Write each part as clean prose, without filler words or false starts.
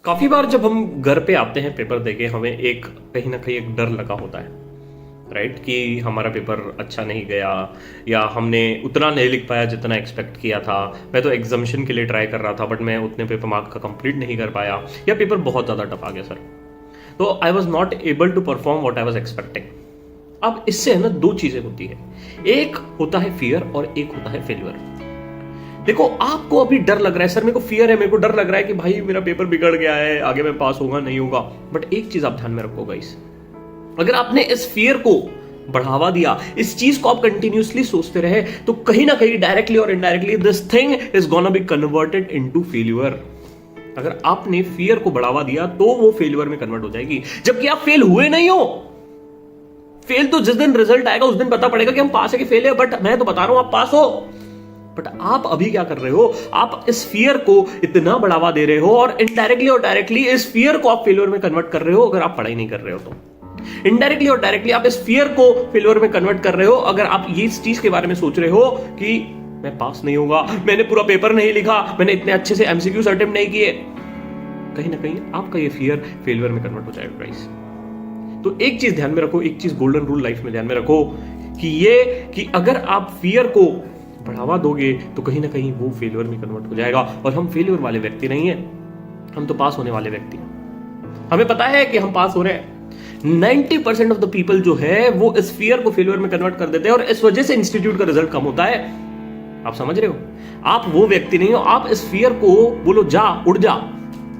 काफी बार जब हम घर पे आते हैं पेपर देके हमें एक कहीं ना कहीं एक डर लगा होता है, राइट, कि हमारा पेपर अच्छा नहीं गया या हमने उतना नहीं लिख पाया जितना एक्सपेक्ट किया था। मैं तो एग्जामिशन के लिए ट्राई कर रहा था बट मैं उतने पेपर मार्क का कंप्लीट नहीं कर पाया, या पेपर बहुत ज़्यादा टफ आ गया सर, तो I was not able to perform what I was expecting. अब इससे है ना दो चीज़ें होती है, एक होता है फियर और एक होता है फेल्यूर। देखो आपको अभी डर लग रहा है, सर मेरे को फियर है, मेरे को डर लग रहा है कि भाई मेरा पेपर बिगड़ गया है, आगे मैं पास होगा नहीं होगा। बट एक चीज आप ध्यान में रखो गाइस, अगर आपने इस फियर को बढ़ावा दिया, इस चीज को आप कंटिन्यूसली सोचते रहे, तो कहीं ना कहीं डायरेक्टली और indirectly this thing is gonna be converted into failure. अगर आपने फियर को बढ़ावा दिया तो वो फेल्यूर में कन्वर्ट हो जाएगी, जबकि आप फेल हुए नहीं हो। फेल तो जिस दिन रिजल्ट आएगा उस दिन पता पड़ेगा कि हम पास है कि फेल है, बट मैं तो बता रहा हूं आप पास हो। बट आप अभी क्या कर रहे हो, आप इस फियर को इतना बढ़ावा दे रहे हो और इनडायरेक्टली और डायरेक्टली इस फियर को आप फेल्योर में कन्वर्ट कर रहे हो अगर आप पढ़ाई नहीं कर रहे हो तो। इनडायरेक्टली और डायरेक्टली आप इस फियर को फेल्योर में कन्वर्ट कर रहे हो अगर आप ये इस चीज के बारे में सोच रहे हो कि मैं पास नहीं होगा, मैंने पूरा पेपर नहीं लिखा, मैंने इतने अच्छे से एमसीक्यूज अटेम्प्ट नहीं किए। कहीं ना कहीं आपका ये फियर फेल्योर में कन्वर्ट हो जाएगा गाइस। तो एक चीज ध्यान में रखो, एक चीज गोल्डन रूल लाइफ में ध्यान में रखो कि अगर आप फियर को बढ़ावा दोगे तो कहीं ना कहीं वो फेल्योर में कन्वर्ट हो जाएगा। और हम फेल्योर वाले व्यक्ति नहीं है, हम तो पास होने वाले व्यक्ति हैं। हमें पता है कि हम पास हो रहे हैं। 90% ऑफ द पीपल जो है वो इस फियर को फेल्योर में कन्वर्ट कर देते हैं और इस वजह से इंस्टीट्यूट का रिजल्ट कम होता है। आप समझ रहे हो, आप वो व्यक्ति नहीं हो। आप इस फियर को बोलो जा उड़ जा,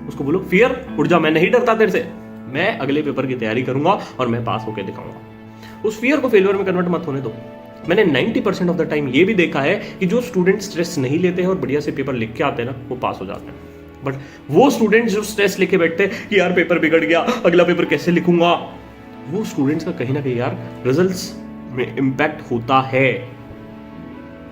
उसको बोलो फियर उड़ जा, मैं नहीं डरता तेरे से, मैं अगले पेपर की तैयारी करूंगा और मैं पास होकर दिखाऊंगा। उस फियर को फेल्योर में कन्वर्ट मत होने दो। मैंने 90% ऑफ द टाइम ये भी देखा है कि जो स्टूडेंट स्ट्रेस नहीं लेते हैं और बढ़िया से पेपर लिख के आते हैं ना, वो पास हो जाते हैं। बट वो स्टूडेंट्स जो स्ट्रेस लेके बैठते हैं कि यार पेपर बिगड़ गया, अगला पेपर कैसे लिखूंगा, वो स्टूडेंट्स का कहीं ना कहीं यार रिजल्ट्स में इंपैक्ट होता है।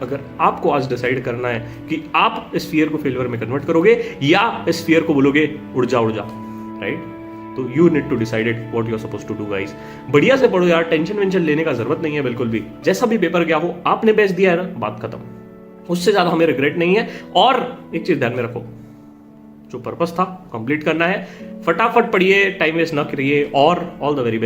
अगर आपको आज डिसाइड करना है कि आप इस फियर को फेल्योर में कन्वर्ट करोगे या इस फियर को बोलोगे उड़ जा, राइट, तो you need to decided what you are supposed to do guys. बढ़िया से पढ़ो यार, टेंशन वेंशन लेने का जरूरत नहीं है बिल्कुल भी। जैसा भी पेपर गया हो, आपने बेस्ट दिया है ना, बात खत्म, उससे ज्यादा हमें रिग्रेट नहीं है। और एक चीज ध्यान में रखो, जो पर्पस था कंप्लीट करना है, फटाफट पढ़िए, टाइम वेस्ट ना करिए, और ऑल द वेरी बेस्ट।